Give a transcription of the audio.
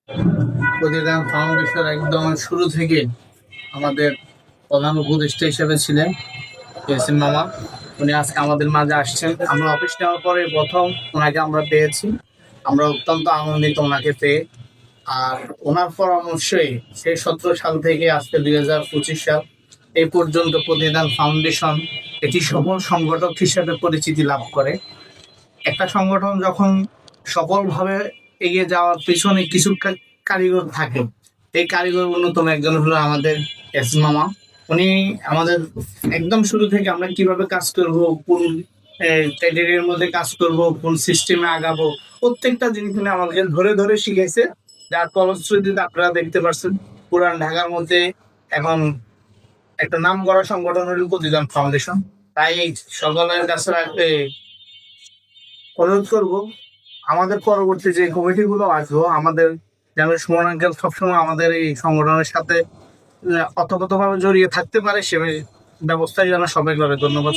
প্রতিদান ফাউন্ডেশন একদম শুরু থেকে আমাদের প্রধান উপদেষ্টা হিসেবে ছিলেন ইয়াসিন মামা। উনি আজকে আমাদের মাঝে আসছেন। আমরা অফিস নেওয়ার পরে প্রথম ওনাকে আমরা পেয়েছি। আমরা অত্যন্ত আনন্দিত ওনাকে পেয়ে। আর ওনার পরামর্শই সেই 17 সাল থেকে আজকে 2025 সাল এই পর্যন্ত প্রতিদান ফাউন্ডেশন একটি সফল সংগঠক হিসেবে পরিচিতি লাভ করে। একটা সংগঠন যখন সফলভাবে এগিয়ে যাওয়ার পেছনে কিছু কারিগর থাকে, এই কারিগর অন্যতম একজন হলো আমাদের এস মামা। উনি আমাদের একদম শুরু থেকে আমরা কিভাবে কাজ করব, কোন ক্যারিয়ারের মধ্যে কাজ করব, কোন সিস্টেমে আগাবো, প্রত্যেকটা জিনিস উনি আমাদেরকে ধরে ধরে শিখাইছে। যার ফলশ্রুতিতে আপনারা দেখতে পাচ্ছেন পুরান ঢাকার মধ্যে এখন একটা নাম করা সংগঠন হলো প্রতিদান ফাউন্ডেশন। তাই সকলের কাছে অনুরোধ করবো আমাদের পরবর্তী যে কমিটিগুলো আসবো, আমাদের যেন সুমন আঙ্কেল সবসময় আমাদের এই সংগঠনের সাথে ওতপ্রোতভাবে জড়িয়ে থাকতে পারে, সে ব্যবস্থাই যেন সবাই করে। ধন্যবাদ।